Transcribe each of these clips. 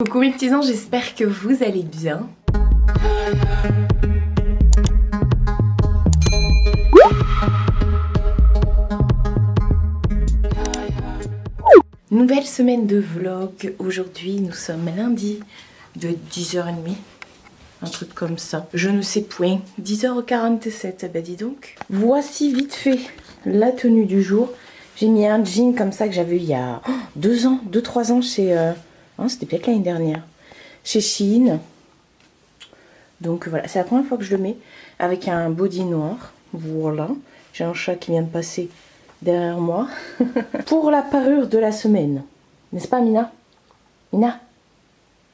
Coucou mes petits anges, j'espère que vous allez bien. Nouvelle semaine de vlog. Aujourd'hui nous sommes lundi de 10h30. Un truc comme ça. Je ne sais point. 10h47, bah dis donc. Voici vite fait la tenue du jour. J'ai mis un jean comme ça que j'avais eu il y a 2-3 ans chez... c'était peut-être l'année dernière. Chez Shein. Donc voilà, c'est la première fois que je le mets. Avec un body noir. Voilà. J'ai un chat qui vient de passer derrière moi. Pour la parure de la semaine. N'est-ce pas Mina?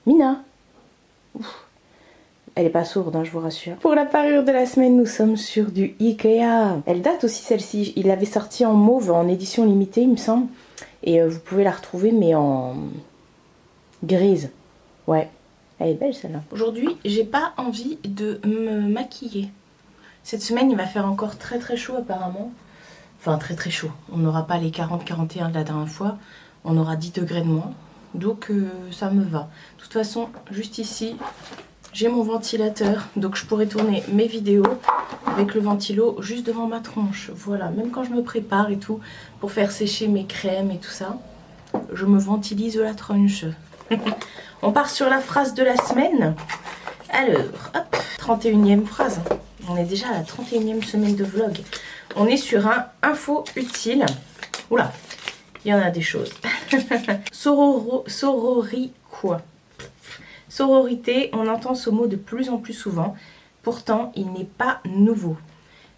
Mina Ouf. Elle est pas sourde, hein, je vous rassure. Pour la parure de la semaine, nous sommes sur du Ikea. Elle date aussi celle-ci. Il l'avait sortie en mauve, en édition limitée, il me semble. Et vous pouvez la retrouver, mais en grise. Ouais, elle est belle celle-là. Aujourd'hui, j'ai pas envie de me maquiller. Cette semaine, il va faire encore très très chaud apparemment. Enfin, très très chaud. On n'aura pas les 40-41 de la dernière fois. On aura 10 degrés de moins. Donc, ça me va. De toute façon, juste ici... j'ai mon ventilateur, donc je pourrais tourner mes vidéos avec le ventilo juste devant ma tronche. Voilà, même quand je me prépare et tout, pour faire sécher mes crèmes et tout ça, je me ventilise la tronche. On part sur la phrase de la semaine. Alors, hop, 31e phrase. On est déjà à la 31e semaine de vlog. On est sur un info utile. Oula, il y en a des choses. Quoi? Sororité, on entend ce mot de plus en plus souvent, pourtant il n'est pas nouveau.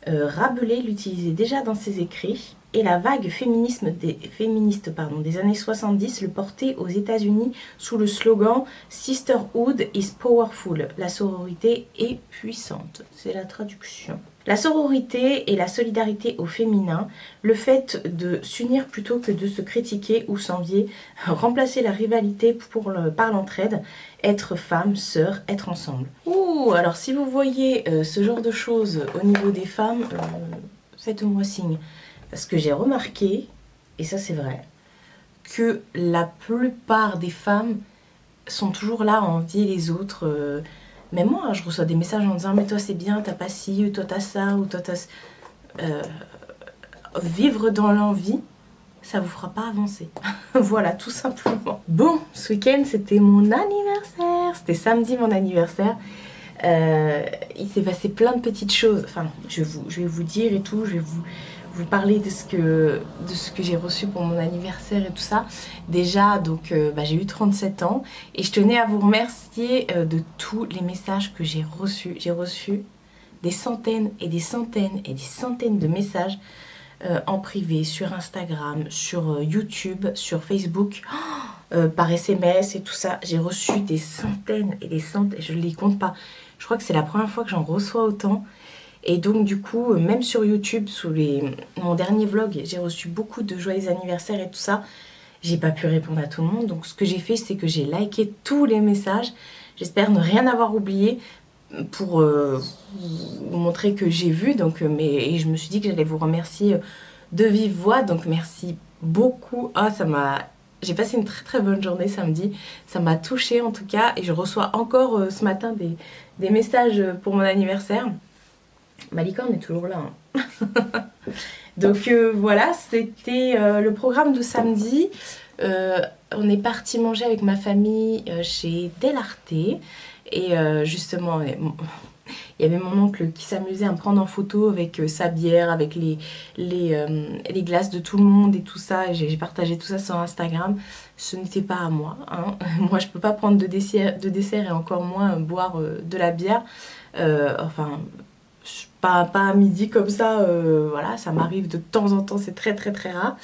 Rabelais l'utilisait déjà dans ses écrits et la vague féministe des années 70 le portait aux États-Unis sous le slogan « Sisterhood is powerful ». La sororité est puissante, c'est la traduction. La sororité et la solidarité au féminin, le fait de s'unir plutôt que de se critiquer ou s'envier, remplacer la rivalité par l'entraide, être femme, sœur, être ensemble. Ouh, alors si vous voyez ce genre de choses au niveau des femmes, faites-moi signe. Parce que j'ai remarqué, et ça c'est vrai, que la plupart des femmes sont toujours là à envier les autres. Même moi, je reçois des messages en disant « mais toi c'est bien, t'as pas ci, ou toi t'as ça, ou toi t'as... » Vivre dans l'envie, ça vous fera pas avancer. Voilà, tout simplement. Bon, ce week-end, c'était mon anniversaire. C'était samedi, mon anniversaire. Il s'est passé plein de petites choses. Enfin, je vais vous dire et tout. Je vais vous parler de ce que j'ai reçu pour mon anniversaire et tout ça. Déjà, donc, j'ai eu 37 ans. Et je tenais à vous remercier de tous les messages que j'ai reçus. J'ai reçu des centaines et des centaines et des centaines de messages en privé, sur Instagram, sur YouTube, sur Facebook, par SMS et tout ça. J'ai reçu des centaines et des centaines, je ne les compte pas. Je crois que c'est la première fois que j'en reçois autant. Et donc du coup, même sur YouTube, mon dernier vlog, j'ai reçu beaucoup de joyeux anniversaires et tout ça. J'ai pas pu répondre à tout le monde. Donc ce que j'ai fait, c'est que j'ai liké tous les messages. J'espère ne rien avoir oublié pour vous montrer que j'ai vu. Donc, et je me suis dit que j'allais vous remercier de vive voix. Donc merci beaucoup. Ah, j'ai passé une très très bonne journée samedi. Ça m'a touchée en tout cas. Et je reçois encore ce matin des messages pour mon anniversaire. Ma licorne est toujours là. Hein. Donc voilà, c'était le programme de samedi. On est parti manger avec ma famille chez Delarte. Et justement, il y avait mon oncle qui s'amusait à me prendre en photo avec sa bière, avec les glaces de tout le monde et tout ça. J'ai partagé tout ça sur Instagram. Ce n'était pas à moi. Hein. Moi, je peux pas prendre de dessert et encore moins boire de la bière. Enfin... Pas à midi comme ça, voilà, ça m'arrive de temps en temps, c'est très très très rare.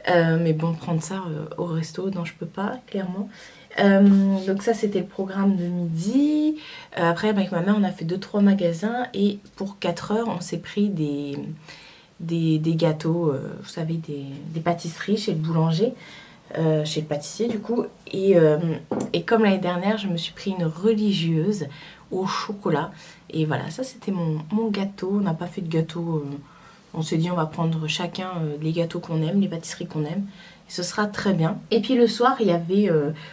Mais bon, prendre ça au resto, non, je peux pas, clairement. Donc ça, c'était le programme de midi. Après, avec ma mère, on a fait 2-3 magasins et pour 4 heures, on s'est pris des gâteaux, vous savez, des pâtisseries chez le boulanger. Chez le pâtissier du coup et comme l'année dernière je me suis pris une religieuse au chocolat et voilà, ça c'était mon gâteau. On n'a pas fait de gâteau, on s'est dit on va prendre chacun les gâteaux qu'on aime, les pâtisseries qu'on aime Et ce sera très bien. Et puis le soir, il y avait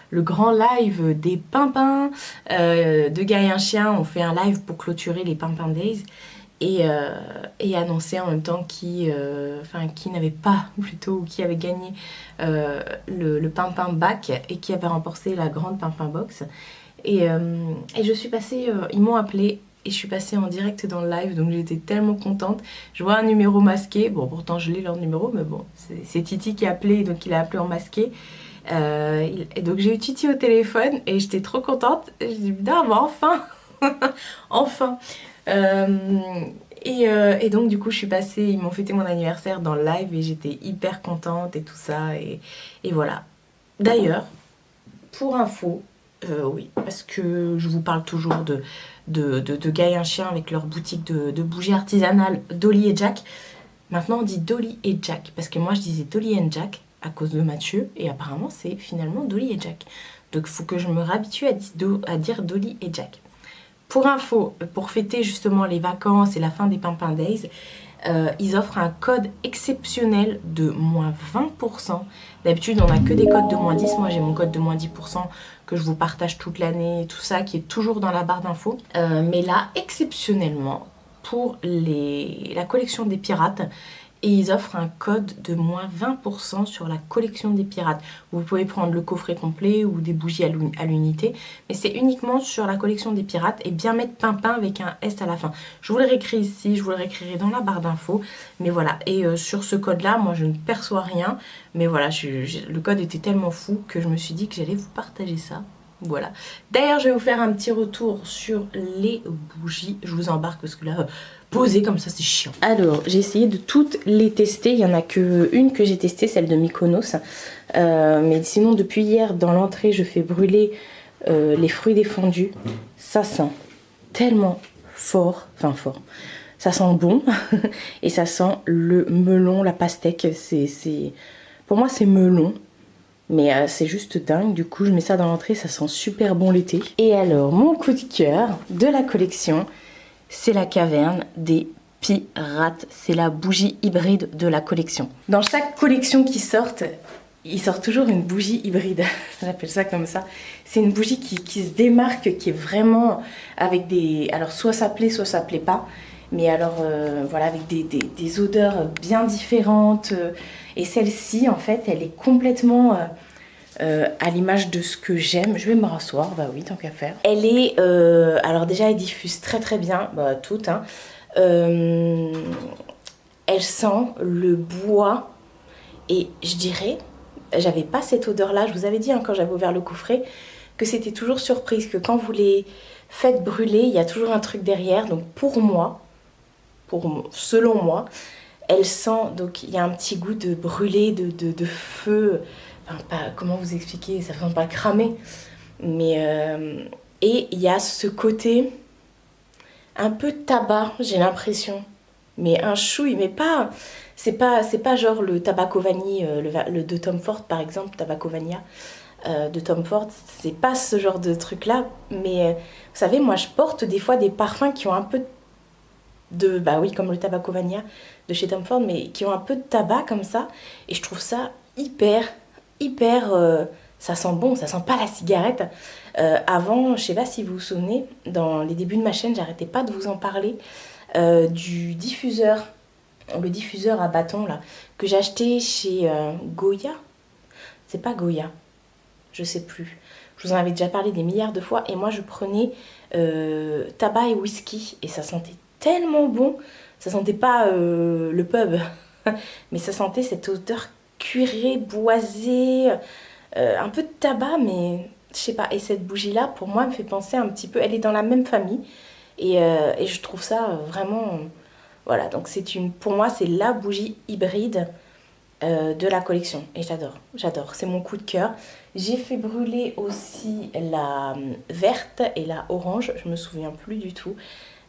le grand live des Pimpins. De Gars et un chien, on fait un live pour clôturer les Pimpin Days. Et annoncer en même temps qui n'avait pas plutôt, ou qui avait gagné le Pimpin Bac et qui avait remporté la grande Pimpin Box. Et je suis passée, ils m'ont appelée et je suis passée en direct dans le live, donc j'étais tellement contente. Je vois un numéro masqué, bon pourtant je l'ai leur numéro, mais bon, c'est Titi qui a appelé, donc il a appelé en masqué. Et donc j'ai eu Titi au téléphone et j'étais trop contente. Je dis putain, bah enfin enfin et donc du coup je suis passée, ils m'ont fêté mon anniversaire dans le live et j'étais hyper contente et tout ça et voilà. D'ailleurs, pour info, oui, parce que je vous parle toujours de Gars et un chien avec leur boutique de bougies artisanales Dolly et Jack. Maintenant on dit Dolly et Jack, parce que moi je disais Dolly and Jack à cause de Mathieu, et apparemment c'est finalement Dolly et Jack. Donc il faut que je me réhabitue à dire Dolly et Jack. Pour info, pour fêter justement les vacances et la fin des Pimpin Days, ils offrent un code exceptionnel de moins 20%. D'habitude, on n'a que des codes de moins 10. Moi, j'ai mon code de moins 10% que je vous partage toute l'année, tout ça, qui est toujours dans la barre d'infos. Mais là, exceptionnellement, pour la collection des pirates, et ils offrent un code de moins 20% sur la collection des pirates. Vous pouvez prendre le coffret complet ou des bougies à l'unité, mais c'est uniquement sur la collection des pirates et bien mettre Pimpin avec un S à la fin. Je vous le réécris ici, je vous le réécrirai dans la barre d'infos, mais voilà. Et sur ce code-là, moi je ne perçois rien, mais voilà, le code était tellement fou que je me suis dit que j'allais vous partager ça. Voilà. D'ailleurs, je vais vous faire un petit retour sur les bougies. Je vous embarque parce que là, poser comme ça, c'est chiant. Alors, j'ai essayé de toutes les tester. Il n'y en a qu'une que j'ai testée, celle de Mykonos. Mais sinon, depuis hier, dans l'entrée, je fais brûler les fruits défendus. Ça sent tellement fort. Enfin, fort. Ça sent bon. Et ça sent le melon, la pastèque. Pour moi, c'est melon. Mais c'est juste dingue, du coup je mets ça dans l'entrée, ça sent super bon l'été. Et alors, mon coup de cœur de la collection, c'est la caverne des pirates. C'est la bougie hybride de la collection. Dans chaque collection qui sortent, ils sortent toujours une bougie hybride. J'appelle ça comme ça. C'est une bougie qui se démarque, qui est vraiment avec des... Alors soit ça plaît pas. Mais alors voilà, avec des odeurs bien différentes. Et celle-ci, en fait, elle est complètement à l'image de ce que j'aime. Je vais me rasseoir, bah oui, tant qu'à faire. Elle est, alors déjà, elle diffuse très très bien, bah toute, hein. Elle sent le bois et je dirais, j'avais pas cette odeur-là. Je vous avais dit hein, quand j'avais ouvert le coffret que c'était toujours surprise, que quand vous les faites brûler, il y a toujours un truc derrière. Donc pour moi, selon moi, elle sent, donc il y a un petit goût de brûlé, de feu, enfin pas, comment vous expliquer, ça ne sent pas cramer, mais et il y a ce côté un peu tabac, j'ai l'impression, mais un chouille, mais pas, c'est pas genre le tabac au vanille, le de Tom Ford par exemple, tabac au vanilla de Tom Ford, c'est pas ce genre de truc là, mais vous savez, moi je porte des fois des parfums qui ont un peu bah oui, comme le tabac au vanilla de chez Tom Ford, mais qui ont un peu de tabac comme ça, et je trouve ça hyper, ça sent bon, ça sent pas la cigarette. Avant, je sais pas si vous vous souvenez, dans les débuts de ma chaîne, j'arrêtais pas de vous en parler, du diffuseur, le diffuseur à bâton là, que j'ai acheté chez Goya, c'est pas Goya, je sais plus. Je vous en avais déjà parlé des milliards de fois, et moi je prenais tabac et whisky, et ça sentait tellement bon. Ça sentait pas le pub, mais ça sentait cette odeur cuirée, boisée, un peu de tabac, mais je sais pas. Et cette bougie-là, pour moi, me fait penser un petit peu, elle est dans la même famille, et je trouve ça vraiment... Voilà, donc pour moi, c'est la bougie hybride de la collection, et j'adore, c'est mon coup de cœur. J'ai fait brûler aussi la verte et la orange, je me souviens plus du tout.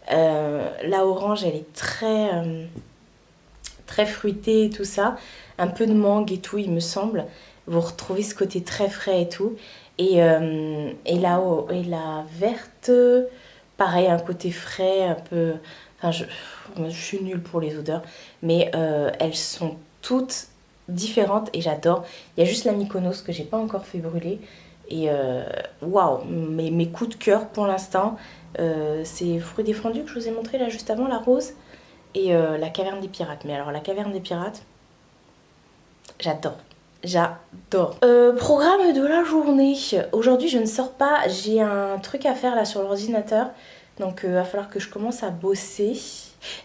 La orange, elle est très fruitée et tout ça, un peu de mangue et tout, il me semble. Vous retrouvez ce côté très frais et tout. Et la verte, pareil, un côté frais, un peu... Enfin, je suis nulle pour les odeurs, mais elles sont toutes différentes et j'adore. Il y a juste la Mykonos que j'ai pas encore fait brûler. Et waouh, mes coups de cœur pour l'instant, c'est Fruits défendus que je vous ai montré là juste avant, la rose, et la Caverne des Pirates. Mais alors la Caverne des Pirates, j'adore. J'adore. Programme de la journée. Aujourd'hui je ne sors pas, j'ai un truc à faire là sur l'ordinateur. Donc il va falloir que je commence à bosser.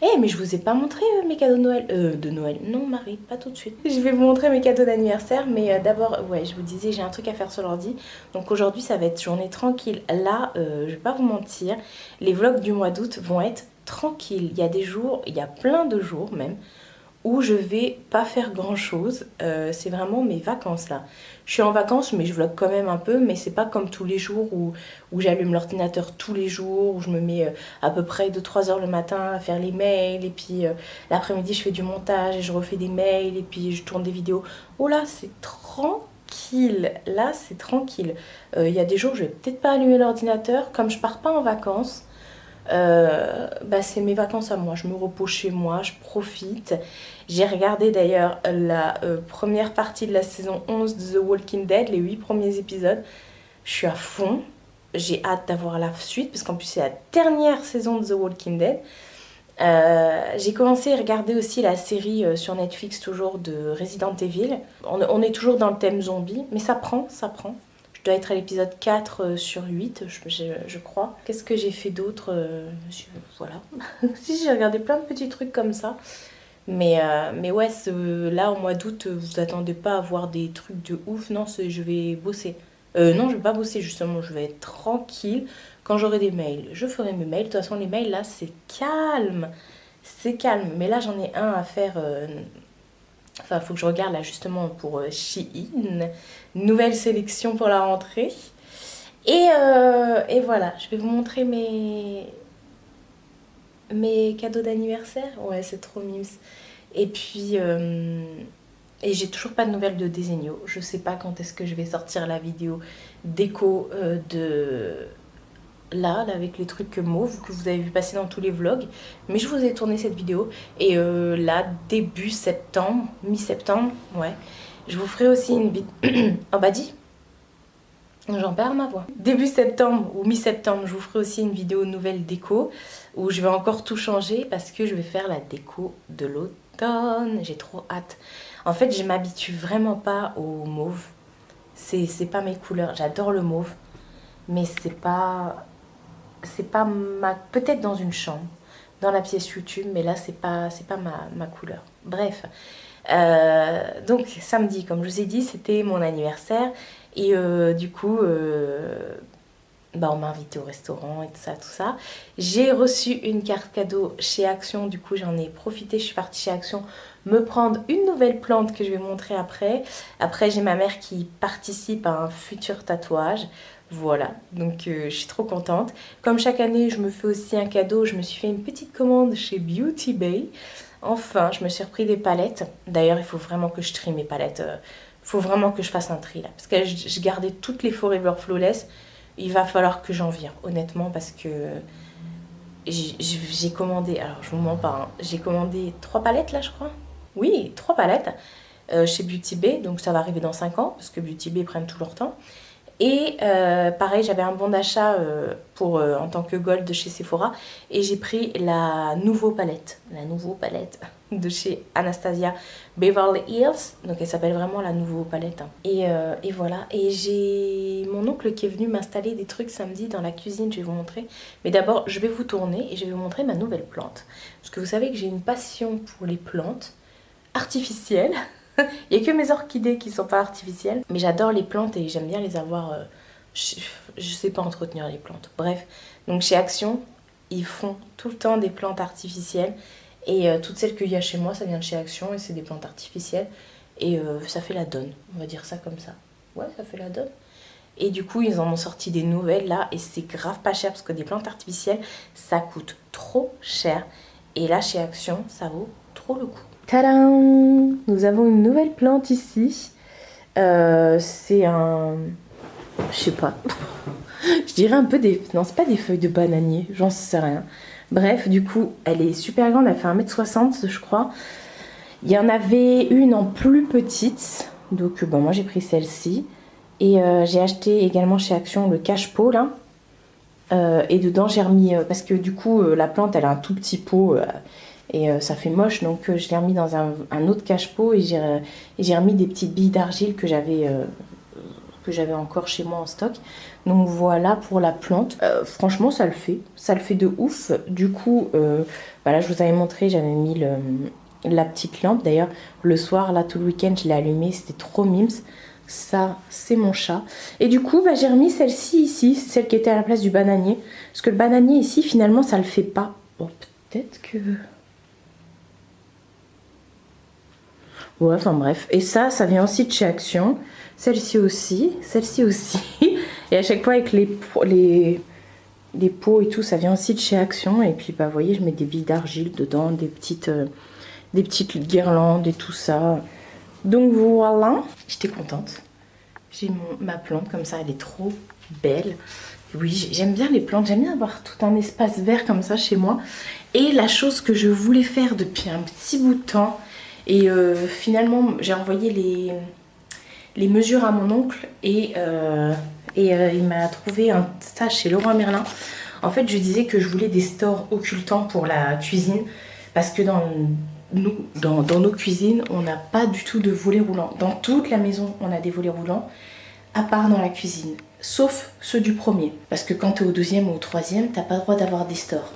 Eh mais je vous ai pas montré mes cadeaux de Noël. De Noël. Non Marie, pas tout de suite. Je vais vous montrer mes cadeaux d'anniversaire. Mais d'abord, ouais, je vous disais, j'ai un truc à faire sur l'ordi. Donc aujourd'hui ça va être journée tranquille. Là, je vais pas vous mentir, les vlogs du mois d'août vont être tranquilles. Il y a des jours, il y a plein de jours même, où je vais pas faire grand chose. C'est vraiment mes vacances là. Je suis en vacances mais je vlog quand même un peu, mais c'est pas comme tous les jours où j'allume l'ordinateur tous les jours, où je me mets à peu près 2-3 heures le matin à faire les mails, et puis l'après-midi je fais du montage et je refais des mails et puis je tourne des vidéos. Oh là c'est tranquille, là c'est tranquille. Il y a des jours où je vais peut-être pas allumer l'ordinateur, comme je pars pas en vacances. Bah c'est mes vacances à moi, je me repose chez moi, je profite. J'ai regardé d'ailleurs la première partie de la saison 11 de The Walking Dead, les 8 premiers épisodes. Je suis à fond, j'ai hâte d'avoir la suite parce qu'en plus c'est la dernière saison de The Walking Dead. J'ai commencé à regarder aussi la série sur Netflix toujours de Resident Evil. On est toujours dans le thème zombie, mais ça prend, ça prend. Je dois être à l'épisode 4 sur 8, je crois. Qu'est-ce que j'ai fait d'autre voilà. Si, j'ai regardé plein de petits trucs comme ça. Mais ouais, là, au mois d'août, vous attendez pas à voir des trucs de ouf. Non, je vais bosser. Non, je vais pas bosser, justement. Je vais être tranquille. Quand j'aurai des mails, je ferai mes mails. De toute façon, les mails, là, c'est calme. C'est calme. Mais là, j'en ai un à faire... Enfin, il faut que je regarde là justement pour Shein. Nouvelle sélection pour la rentrée. Et voilà, je vais vous montrer mes cadeaux d'anniversaire. Ouais, c'est trop mimes. Et puis, et j'ai toujours pas de nouvelles de Desenio. Je sais pas quand est-ce que je vais sortir la vidéo déco de... Là, avec les trucs mauves que vous avez vu passer dans tous les vlogs, mais je vous ai tourné cette vidéo et là début septembre, mi-septembre, ouais, je vous ferai aussi une vidéo. Oh bah dis, j'en perds ma voix. Début septembre ou mi-septembre, je vous ferai aussi une vidéo nouvelle déco où je vais encore tout changer parce que je vais faire la déco de l'automne. J'ai trop hâte. En fait, je m'habitue vraiment pas au mauve. C'est pas mes couleurs. J'adore le mauve, mais c'est pas ma... Peut-être dans une chambre, dans la pièce YouTube, mais là c'est pas ma couleur. Bref, donc samedi, comme je vous ai dit, c'était mon anniversaire. Et du coup, bah, on m'a invité au restaurant et tout ça. J'ai reçu une carte cadeau chez Action, du coup j'en ai profité, je suis partie chez Action me prendre une nouvelle plante que je vais montrer après. Après j'ai ma mère qui participe à un futur tatouage. Voilà, donc je suis trop contente. Comme chaque année, je me fais aussi un cadeau. Je me suis fait une petite commande chez Beauty Bay. Enfin, je me suis repris des palettes. D'ailleurs, il faut vraiment que je trie mes palettes. Il faut vraiment que je fasse un tri là. Parce que je gardais toutes les Forever Flawless. Il va falloir que j'en vire, honnêtement, parce que j'ai commandé... Alors, je vous mens pas, hein, j'ai commandé 3 palettes là, je crois. Oui, 3 palettes chez Beauty Bay. Donc, ça va arriver dans 5 ans, parce que Beauty Bay prennent tout leur temps. Et pareil, j'avais un bon d'achat en tant que gold de chez Sephora. Et j'ai pris la nouveau palette de chez Anastasia Beverly Hills. Donc elle s'appelle vraiment la nouveau palette. Hein. Et voilà. Et j'ai mon oncle qui est venu m'installer des trucs samedi dans la cuisine. Je vais vous montrer. Mais d'abord, je vais vous tourner et je vais vous montrer ma nouvelle plante. Parce que vous savez que j'ai une passion pour les plantes artificielles. Il n'y a que mes orchidées qui ne sont pas artificielles. Mais j'adore les plantes et j'aime bien les avoir... je sais pas entretenir les plantes. Bref, donc chez Action, ils font tout le temps des plantes artificielles. Et toutes celles qu'il y a chez moi, ça vient de chez Action et c'est des plantes artificielles. Et ça fait la donne, on va dire ça comme ça. Ouais, ça fait la donne. Et du coup, ils en ont sorti des nouvelles là. Et c'est grave pas cher parce que des plantes artificielles, ça coûte trop cher. Et là, chez Action, ça vaut trop le coup. Tadam! Nous avons une nouvelle plante ici. C'est un... Je sais pas. Je dirais un peu des... Non, c'est pas des feuilles de bananier. J'en sais rien. Bref, du coup, elle est super grande. Elle fait 1m60, je crois. Il y en avait une en plus petite, donc bon, moi j'ai pris celle-ci. Et j'ai acheté également chez Action le cache-pot là. Et dedans j'ai remis, parce que du coup la plante elle a un tout petit pot et ça fait moche, donc je l'ai remis dans un autre cache-pot et j'ai remis des petites billes d'argile que j'avais encore chez moi en stock. Donc voilà pour la plante. Franchement ça le fait de ouf. Du coup voilà, je vous avais montré, j'avais mis la petite lampe. D'ailleurs le soir là tout le week-end je l'ai allumée, c'était trop mimes. Ça c'est mon chat. Et du coup bah, j'ai remis celle-ci ici, celle qui était à la place du bananier. Parce que le bananier ici finalement ça le fait pas. Bon peut-être que... Ouais, enfin bref. Et ça vient aussi de chez Action. Celle-ci aussi. Celle-ci aussi. Et à chaque fois avec les pots et tout, ça vient aussi de chez Action. Et puis bah vous voyez, je mets des billes d'argile dedans, des petites guirlandes et tout ça. Donc voilà. J'étais contente. J'ai ma plante comme ça, elle est trop belle. Oui, j'aime bien les plantes, j'aime bien avoir tout un espace vert comme ça chez moi. Et la chose que je voulais faire depuis un petit bout de temps, et finalement j'ai envoyé les mesures à mon oncle et il m'a trouvé ça chez Leroy Merlin. En fait je disais que je voulais des stores occultants pour la cuisine parce que dans nos cuisines on n'a pas du tout de volets roulants. Dans toute la maison on a des volets roulants à part dans la cuisine. Sauf ceux du premier. Parce que quand tu es au deuxième ou au troisième, t'as pas le droit d'avoir des stores.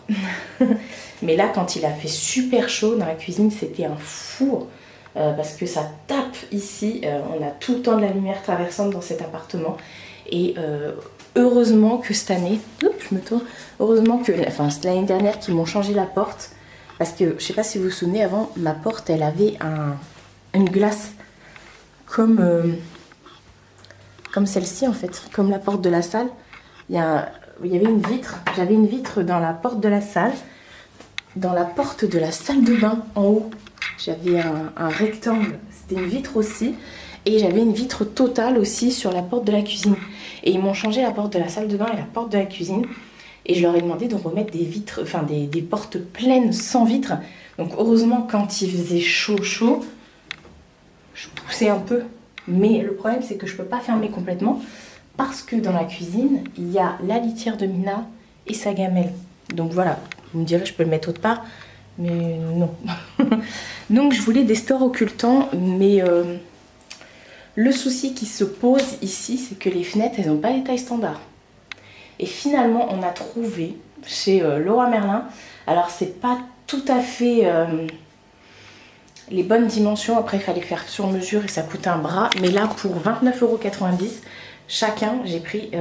Mais là, quand il a fait super chaud dans la cuisine, c'était un four. Parce que ça tape ici. On a tout le temps de la lumière traversante dans cet appartement. Et heureusement que cette année... Oups, je me tourne. Heureusement que... Enfin, c'est l'année dernière qu'ils m'ont changé la porte. Parce que, je sais pas si vous vous souvenez, avant, ma porte, elle avait une glace. Comme celle-ci en fait, comme la porte de la salle. Il y avait une vitre, j'avais une vitre dans la porte de la salle. Dans la porte de la salle de bain en haut, j'avais un rectangle, c'était une vitre aussi. Et j'avais une vitre totale aussi sur la porte de la cuisine. Et ils m'ont changé la porte de la salle de bain et la porte de la cuisine. Et je leur ai demandé de remettre des vitres, enfin des portes pleines sans vitres. Donc heureusement quand il faisait chaud, je poussais un peu. Mais le problème c'est que je peux pas fermer complètement parce que dans la cuisine il y a la litière de Mina et sa gamelle. Donc voilà, vous me direz je peux le mettre autre part, mais non. Donc je voulais des stores occultants, mais le souci qui se pose ici c'est que les fenêtres elles n'ont pas les tailles standards. Et finalement on a trouvé chez Leroy Merlin, alors c'est pas tout à fait... les bonnes dimensions, après il fallait faire sur mesure et ça coûte un bras. Mais là pour 29,90 € chacun, j'ai pris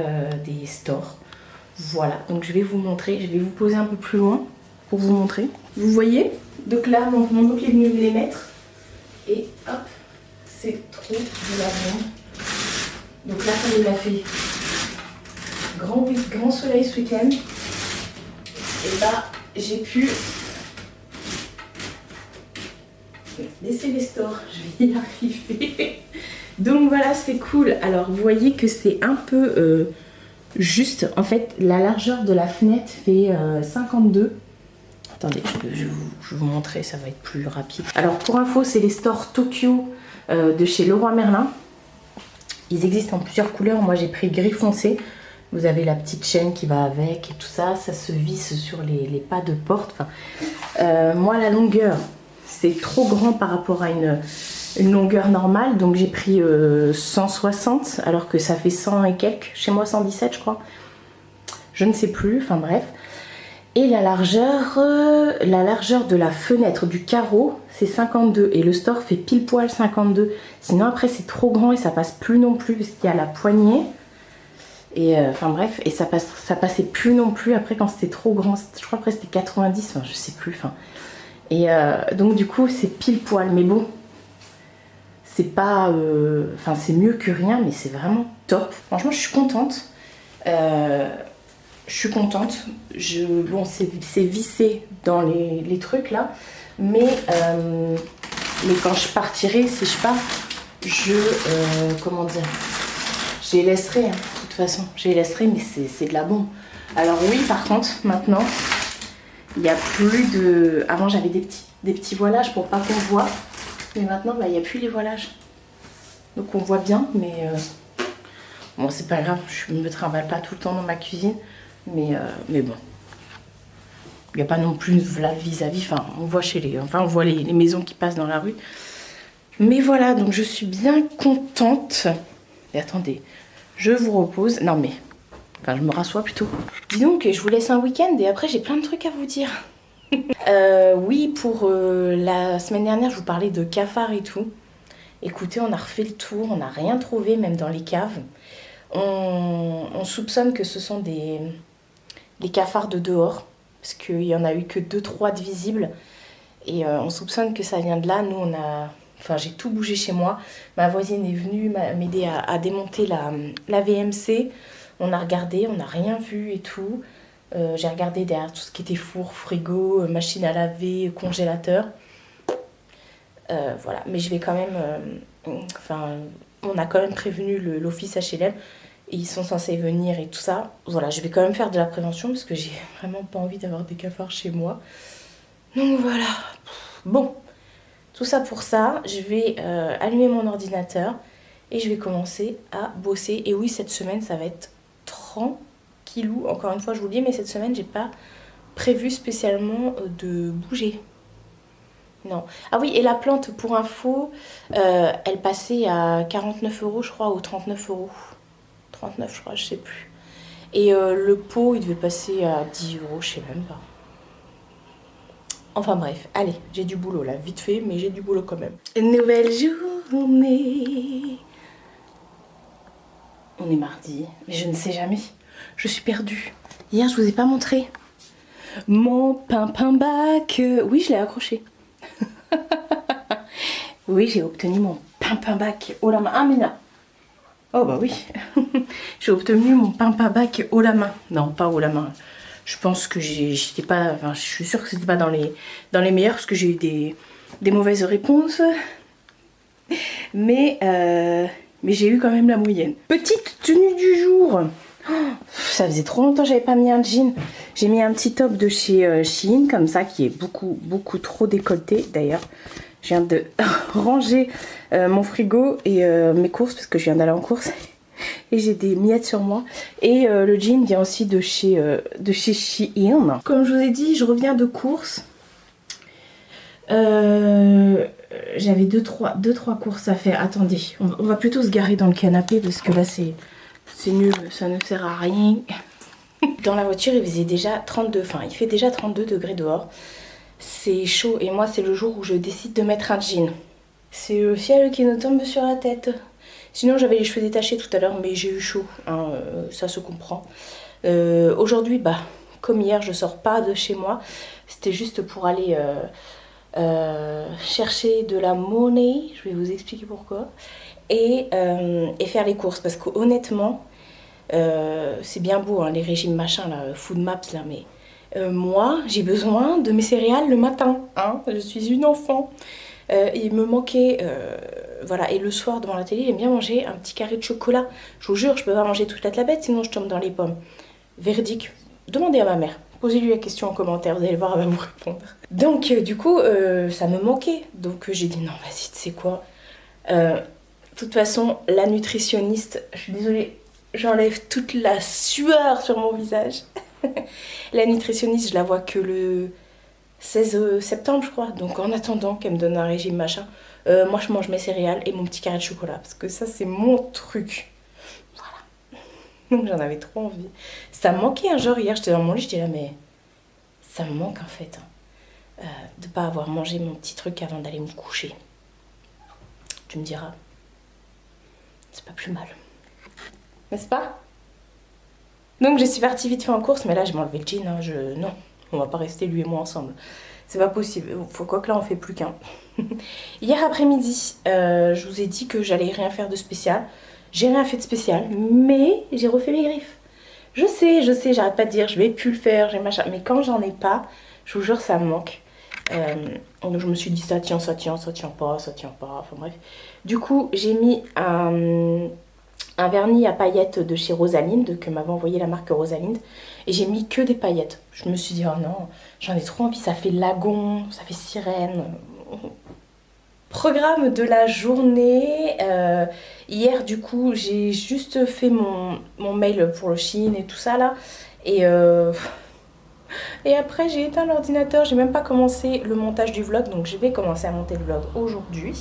des stores. Voilà, donc je vais vous montrer, je vais vous poser un peu plus loin pour vous montrer. Vous voyez? Donc là mon oncle est venu les mettre. Et hop, c'est trop de la bombe. Donc là comme il a fait grand soleil ce week-end, et bah j'ai pu... laissez les stores, je vais y arriver. Donc voilà, c'est cool. Alors vous voyez que c'est un peu juste. En fait, la largeur de la fenêtre fait 52. Attendez, je vais vous montrer, ça va être plus rapide. Alors pour info, c'est les stores Tokyo de chez Leroy Merlin. Ils existent en plusieurs couleurs. Moi j'ai pris gris foncé. Vous avez la petite chaîne qui va avec et tout ça. Ça se visse sur les pas de porte. Enfin, moi la longueur... c'est trop grand par rapport à une longueur normale, donc j'ai pris 160 alors que ça fait 100 et quelques, chez moi 117 je crois, je ne sais plus, enfin bref. Et la largeur de la fenêtre du carreau c'est 52 et le store fait pile poil 52, sinon après c'est trop grand et ça passe plus non plus parce qu'il y a la poignée. Et enfin bref, et ça passait plus non plus après quand c'était trop grand, je crois après c'était 90, enfin je sais plus, enfin. Et donc du coup c'est pile poil, mais bon c'est pas enfin c'est mieux que rien, mais c'est vraiment top. Franchement je suis contente, bon c'est vissé dans les trucs là, mais quand je partirai, si je pars, comment dire, je les laisserai hein, de toute façon, je les laisserai, mais c'est de la bombe. Alors oui par contre maintenant il n'y a plus de... Avant j'avais des petits voilages pour pas qu'on voit. Mais maintenant, il n'y a plus les voilages. Donc on voit bien, mais bon, c'est pas grave, je me trimballe pas tout le temps dans ma cuisine. Mais bon, il n'y a pas non plus là vis-à-vis. Enfin, on voit on voit les maisons qui passent dans la rue. Mais voilà, donc je suis bien contente. Et attendez, je vous repose. Non mais, enfin je me rassois plutôt. Dis donc, je vous laisse un week-end et après j'ai plein de trucs à vous dire. Oui, pour la semaine dernière, je vous parlais de cafards et tout. Écoutez, on a refait le tour, on n'a rien trouvé, même dans les caves. On soupçonne que ce sont des cafards de dehors, parce qu'il n'y en a eu que 2-3 de visibles. Et on soupçonne que ça vient de là. Nous, enfin, j'ai tout bougé chez moi. Ma voisine est venue m'aider à démonter la VMC. On a regardé, on n'a rien vu et tout. J'ai regardé derrière tout ce qui était four, frigo, machine à laver, congélateur. Voilà, mais je vais quand même... Enfin, on a quand même prévenu l'office HLM. Et ils sont censés venir et tout ça. Voilà, je vais quand même faire de la prévention parce que j'ai vraiment pas envie d'avoir des cafards chez moi. Donc voilà. Bon, tout ça pour ça. Je vais allumer mon ordinateur et je vais commencer à bosser. Et oui, cette semaine, ça va être tranquillou. Encore une fois, je vous le dis, mais cette semaine, j'ai pas prévu spécialement de bouger. Non. Ah oui, et la plante, pour info, elle passait à 49 € je crois, ou 39 €. 39 je crois, je sais plus. Et le pot, il devait passer à 10 €, je sais même pas. Enfin bref, allez, j'ai du boulot là, vite fait, mais j'ai du boulot quand même. Nouvelle journée. On est mardi, mais je ne sais jamais. Je suis perdue. Hier, je vous ai pas montré mon pimpin-bac. Oui, je l'ai accroché. Oui, j'ai obtenu mon pimpin-bac haut la main. Ah, mais non. Oh bah oui, j'ai obtenu mon pimpin-bac haut la main. Non, pas haut la main. Je pense que j'étais pas... Enfin, je suis sûre que c'était pas dans les meilleurs parce que j'ai eu des mauvaises réponses. Mais j'ai eu quand même la moyenne. Petite tenue du jour. Oh, ça faisait trop longtemps que j'avais pas mis un jean. J'ai mis un petit top de chez Shein comme ça qui est beaucoup trop décolleté d'ailleurs. Je viens de ranger mon frigo et mes courses parce que je viens d'aller en course et j'ai des miettes sur moi. Et le jean vient aussi de chez Shein. Comme je vous ai dit, je reviens de course. J'avais 2-3 courses à faire. Attendez, on va plutôt se garer dans le canapé parce que là c'est nul, ça ne sert à rien. Dans la voiture il faisait déjà 32, enfin il fait déjà 32 degrés dehors. C'est chaud et moi c'est le jour où je décide de mettre un jean. C'est le ciel qui nous tombe sur la tête. Sinon j'avais les cheveux détachés tout à l'heure mais j'ai eu chaud, hein, ça se comprend. Aujourd'hui comme hier je sors pas de chez moi. C'était juste pour aller chercher de la monnaie, je vais vous expliquer pourquoi. Et faire les courses parce qu'honnêtement c'est bien beau hein, les régimes machin là, food maps là, mais moi, j'ai besoin de mes céréales le matin, hein. Je suis une enfant. Il me manquait, voilà, et le soir devant la télé, j'aime bien manger un petit carré de chocolat. Je vous jure, je peux pas manger toute la tablette, sinon je tombe dans les pommes. Verdict, demandez à ma mère. Posez-lui la question en commentaire, vous allez voir, elle va vous répondre. Donc, du coup, ça me manquait. Donc, j'ai dit non, vas-y, tu sais quoi. De toute façon, la nutritionniste, je suis désolée, j'enlève toute la sueur sur mon visage. La nutritionniste, je la vois que le 16 septembre, je crois. Donc en attendant qu'elle me donne un régime machin, moi je mange mes céréales et mon petit carré de chocolat. Parce que ça, c'est mon truc. Voilà. Donc j'en avais trop envie. Ça me manquait un jour hier, j'étais dans mon lit, j'étais là, mais ça me manque en fait. Hein, de pas avoir mangé mon petit truc avant d'aller me coucher. Tu me diras, c'est pas plus mal. N'est-ce pas ? Donc je suis partie vite fait en course, mais là je m'ai enlevé le jean, hein, non, on va pas rester lui et moi ensemble. C'est pas possible, faut quoi que là on fait plus qu'un. Hier après-midi, je vous ai dit que j'allais rien faire de spécial. J'ai rien fait de spécial, mais j'ai refait mes griffes. Je sais, j'arrête pas de dire je vais plus le faire, j'ai machin, mais quand j'en ai pas, je vous jure ça me manque. Donc je me suis dit ça tient pas, enfin bref. Du coup j'ai mis un vernis à paillettes de chez Rosalinde, que m'avait envoyé la marque Rosalinde. Et j'ai mis que des paillettes. Je me suis dit, oh non, j'en ai trop envie. Ça fait lagon, ça fait sirène. Programme de la journée. Hier, du coup, j'ai juste fait mon mail pour le Shein et tout ça là. Et après, j'ai éteint l'ordinateur. J'ai même pas commencé le montage du vlog. Donc, je vais commencer à monter le vlog aujourd'hui.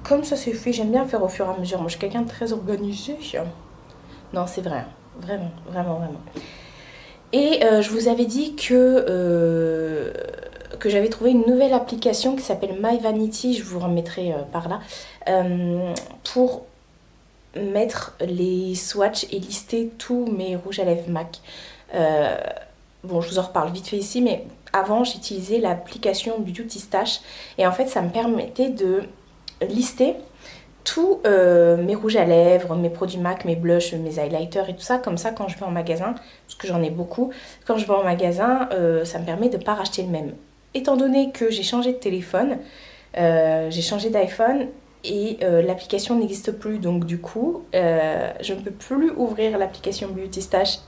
Comme ça c'est fait, j'aime bien faire au fur et à mesure. Moi, je suis quelqu'un de très organisé. Non, c'est vrai. Vraiment, vraiment, vraiment. Et je vous avais dit que j'avais trouvé une nouvelle application qui s'appelle My Vanity, je vous remettrai par là, pour mettre les swatchs et lister tous mes rouges à lèvres MAC. Bon, je vous en reparle vite fait ici, mais avant j'utilisais l'application Beauty Stash et en fait ça me permettait de lister tous mes rouges à lèvres, mes produits MAC, mes blushs, mes highlighters et tout ça. Comme ça, quand je vais en magasin, parce que j'en ai beaucoup, quand je vais en magasin, ça me permet de ne pas racheter le même. Étant donné que j'ai changé de téléphone, j'ai changé d'iPhone et l'application n'existe plus. Donc du coup, je ne peux plus ouvrir l'application Beauty Stash.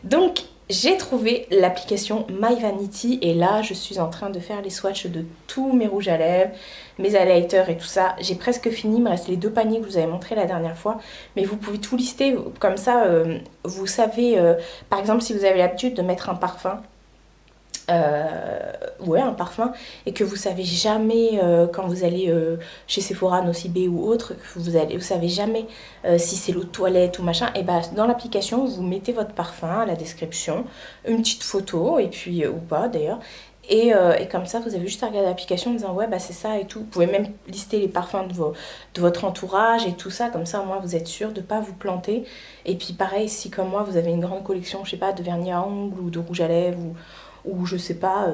Donc, j'ai trouvé l'application My Vanity et là, je suis en train de faire les swatchs de tous mes rouges à lèvres, mes highlighters et tout ça. J'ai presque fini, il me reste les 2 paniers que je vous avais montré la dernière fois. Mais vous pouvez tout lister, comme ça, vous savez, par exemple, si vous avez l'habitude de mettre un parfum, ouais, un parfum, et que vous savez jamais quand vous allez chez Sephora, Nocibé ou autre, que vous savez jamais si c'est l'eau de toilette ou machin, et bah dans l'application vous mettez votre parfum, la description, une petite photo, et puis ou pas d'ailleurs, et comme ça vous avez juste à regarder l'application en disant ouais bah c'est ça et tout. Vous pouvez même lister les parfums de votre entourage et tout ça, comme ça au moins vous êtes sûr de pas vous planter. Et puis pareil, si comme moi vous avez une grande collection, je sais pas, de vernis à ongles ou de rouge à lèvres ou je sais pas,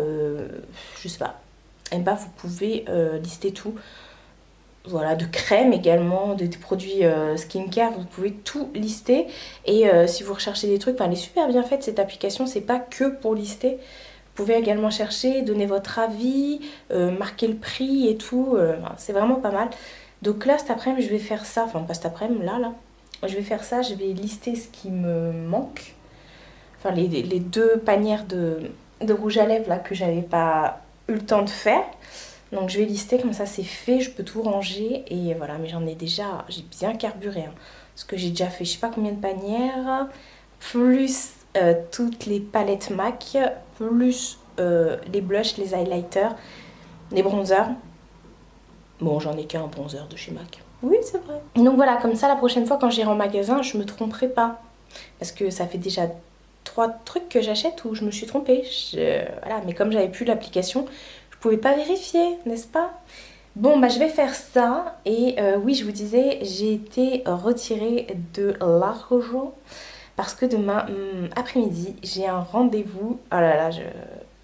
et bah vous pouvez lister tout. Voilà, de crème également, des produits skincare, vous pouvez tout lister. Et si vous recherchez des trucs, elle est super bien faite cette application, c'est pas que pour lister. Vous pouvez également chercher, donner votre avis, marquer le prix et tout, c'est vraiment pas mal. Donc là cet après-midi je vais faire ça, enfin pas cet après-midi, là, je vais faire ça, je vais lister ce qui me manque. Enfin les 2 panières de rouge à lèvres là que j'avais pas eu le temps de faire. Donc je vais lister, comme ça c'est fait, je peux tout ranger et voilà. Mais j'en ai déjà, j'ai bien carburé hein, parce que j'ai déjà fait je sais pas combien de panières, plus toutes les palettes MAC, plus les blushs, les highlighters, les bronzers. Bon, j'en ai qu'un bronzer de chez MAC. Oui, c'est vrai. Donc voilà, comme ça la prochaine fois quand j'irai en magasin, je me tromperai pas. Parce que ça fait déjà 3 trucs que j'achète où je me suis trompée. Voilà, mais comme j'avais plus l'application, je pouvais pas vérifier, n'est-ce pas? Bon, bah je vais faire ça. Et oui, je vous disais, j'ai été retirée de l'argent parce que demain après-midi, j'ai un rendez-vous. Oh là là,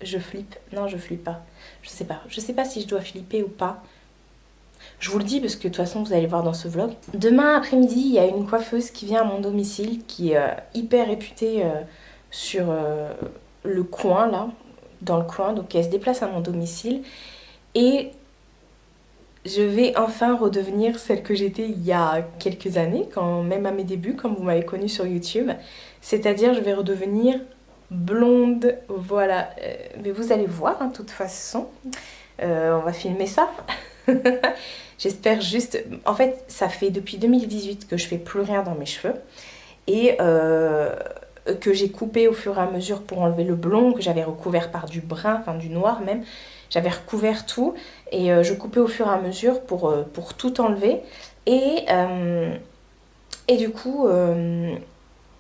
je flippe. Non, je flippe pas. Je sais pas. Je sais pas si je dois flipper ou pas. Je vous le dis parce que de toute façon vous allez voir dans ce vlog. Demain après-midi il y a une coiffeuse qui vient à mon domicile qui est hyper réputée sur le coin là, dans le coin. Donc elle se déplace à mon domicile et je vais enfin redevenir celle que j'étais il y a quelques années, même à mes débuts, comme vous m'avez connue sur YouTube. C'est-à-dire je vais redevenir blonde, voilà. Mais vous allez voir hein, de toute façon. On va filmer ça. J'espère juste... En fait, ça fait depuis 2018 que je fais plus rien dans mes cheveux. Et que j'ai coupé au fur et à mesure pour enlever le blond, que j'avais recouvert par du brun, enfin du noir même. J'avais recouvert tout. Et je coupais au fur et à mesure pour tout enlever. Et du coup...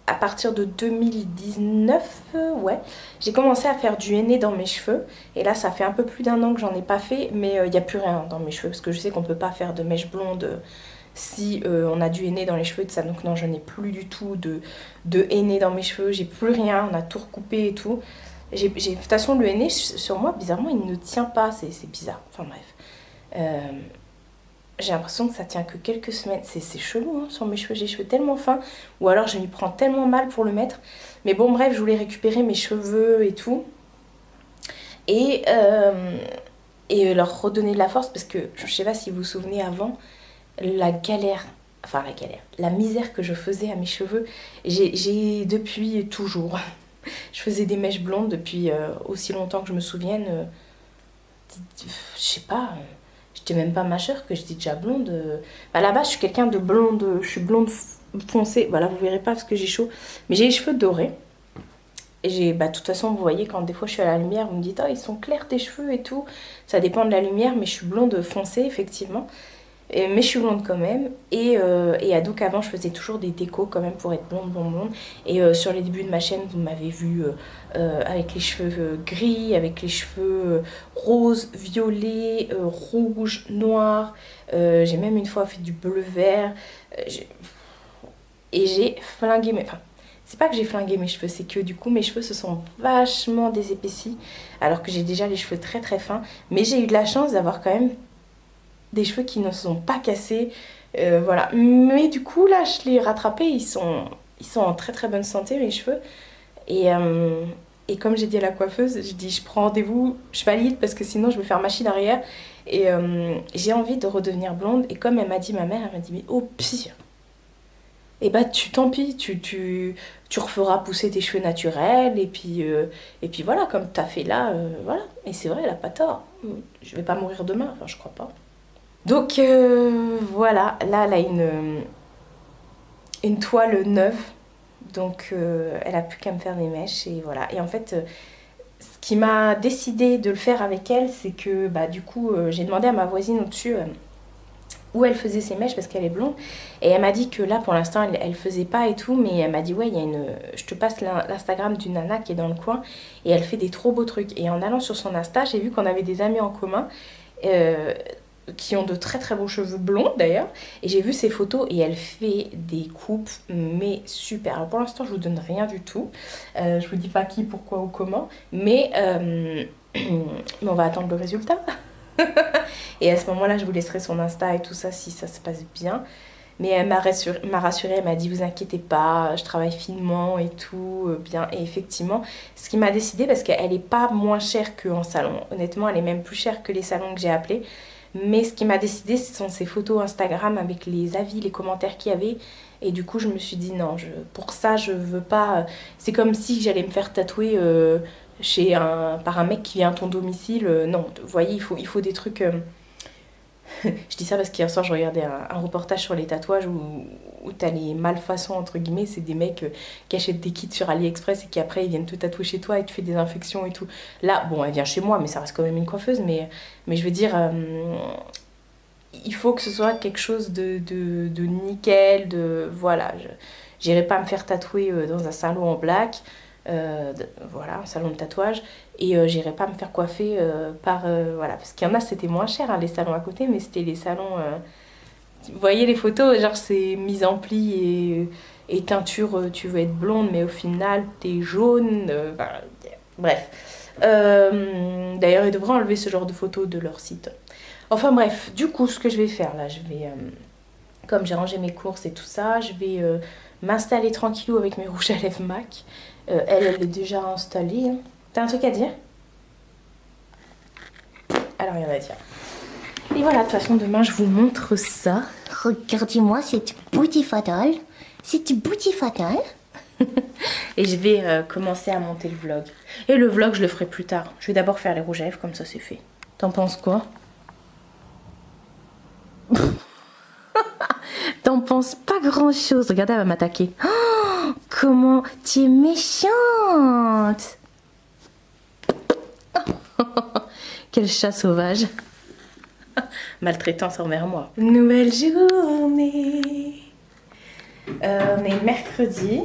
à partir de 2019, ouais, j'ai commencé à faire du henné dans mes cheveux. Et là, ça fait un peu plus d'1 an que j'en ai pas fait, mais il n'y a plus rien dans mes cheveux. Parce que je sais qu'on peut pas faire de mèches blondes si on a du henné dans les cheveux et tout ça. Donc non, je n'ai plus du tout de henné dans mes cheveux. J'ai plus rien, on a tout recoupé et tout. De toute façon, le henné, sur moi, bizarrement, il ne tient pas. C'est bizarre. Enfin bref. J'ai l'impression que ça tient que quelques semaines. C'est chelou hein, sur mes cheveux. J'ai les cheveux tellement fins. Ou alors je m'y prends tellement mal pour le mettre. Mais bon bref, je voulais récupérer mes cheveux et tout. Et leur redonner de la force. Parce que je sais pas si vous vous souvenez avant. La galère. Enfin la galère. La misère que je faisais à mes cheveux. J'ai depuis toujours. Je faisais des mèches blondes depuis aussi longtemps que je me souvienne. Je sais pas... dis même pas majeur, que j'étais déjà blonde. À la base, je suis quelqu'un de blonde, je suis blonde foncée. Voilà, vous verrez pas parce que j'ai chaud. Mais j'ai les cheveux dorés. Et j'ai, de toute façon, vous voyez, quand des fois je suis à la lumière, vous me dites, oh, ils sont clairs tes cheveux et tout. Ça dépend de la lumière, mais je suis blonde foncée, effectivement. Mais je suis blonde quand même. Et donc avant, je faisais toujours des décos quand même pour être blonde, blonde, blonde. Et sur les débuts de ma chaîne, vous m'avez vu avec les cheveux gris, avec les cheveux roses, violets, rouges, noirs. J'ai même une fois fait du bleu-vert. Et j'ai flingué mes... Enfin, c'est pas que j'ai flingué mes cheveux, c'est que du coup mes cheveux se sont vachement désépaissis. Alors que j'ai déjà les cheveux très très fins. Mais j'ai eu de la chance d'avoir quand même des cheveux qui ne sont pas cassés, voilà. Mais du coup là je les ai rattrapés, ils sont en très très bonne santé mes cheveux. Et comme j'ai dit à la coiffeuse, je dis je prends rendez-vous, je valide parce que sinon je vais faire machine arrière. Et j'ai envie de redevenir blonde. Et comme elle m'a dit, ma mère, elle m'a dit mais au pire, et tant pis, tu referas pousser tes cheveux naturels. Et puis voilà, comme t'as fait là, voilà. Et c'est vrai, elle a pas tort. Je vais pas mourir demain, enfin je crois pas. Donc voilà, là elle a une toile neuve, donc elle a plus qu'à me faire des mèches et voilà. Et en fait, ce qui m'a décidé de le faire avec elle, c'est que du coup j'ai demandé à ma voisine au-dessus où elle faisait ses mèches parce qu'elle est blonde et elle m'a dit que là pour l'instant elle faisait pas et tout, mais elle m'a dit ouais, je te passe l'Instagram d'une nana qui est dans le coin et elle fait des trop beaux trucs. Et en allant sur son Insta, j'ai vu qu'on avait des amis en commun. Qui ont de très très beaux cheveux blonds d'ailleurs, et j'ai vu ses photos et elle fait des coupes mais super. Alors pour l'instant je vous donne rien du tout, je vous dis pas qui, pourquoi ou comment, mais on va attendre le résultat. Et à ce moment là je vous laisserai son Insta et tout ça si ça se passe bien. Mais elle m'a rassurée, elle m'a dit vous inquiétez pas, je travaille finement et tout, bien. Et effectivement, ce qui m'a décidé, parce qu'elle est pas moins chère qu'en salon, honnêtement elle est même plus chère que les salons que j'ai appelés. Mais ce qui m'a décidé, ce sont ces photos Instagram avec les avis, les commentaires qu'il y avait. Et du coup, je me suis dit non, pour ça, je veux pas. C'est comme si j'allais me faire tatouer par un mec qui vient à ton domicile. Non, vous voyez, il faut des trucs. Je dis ça parce qu'hier soir, je regardais un reportage sur les tatouages où t'as les malfaçons, entre guillemets. C'est des mecs qui achètent des kits sur AliExpress et qui après ils viennent te tatouer chez toi et tu fais des infections et tout. Là, bon, elle vient chez moi, mais ça reste quand même une coiffeuse. Mais je veux dire, il faut que ce soit quelque chose de nickel. Voilà, j'irai pas me faire tatouer dans un salon en black. Voilà, un salon de tatouage. Et j'irai pas me faire coiffer voilà, parce qu'il y en a, c'était moins cher, hein, les salons à côté, mais c'était les salons vous voyez les photos, genre c'est mise en pli et teinture, tu veux être blonde mais au final t'es jaune, bref. D'ailleurs ils devraient enlever ce genre de photos de leur site. Enfin bref, du coup ce que je vais faire là, je vais comme j'ai rangé mes courses et tout ça, je vais m'installer tranquillou avec mes rouges à lèvres MAC. Elle est déjà installée, hein. T'as un truc à dire? Alors rien à dire. Et voilà, de toute façon, demain, je vous montre ça. Regardez-moi cette beauty fatale. Cette beauty fatale. Et je vais commencer à monter le vlog. Et le vlog, je le ferai plus tard. Je vais d'abord faire les rouges à lèvres, comme ça, c'est fait. T'en penses quoi? T'en penses pas grand-chose. Regardez, elle va m'attaquer. Oh, comment tu es méchante. Quel chat sauvage. Maltraitance envers moi. Nouvelle journée. On est mercredi.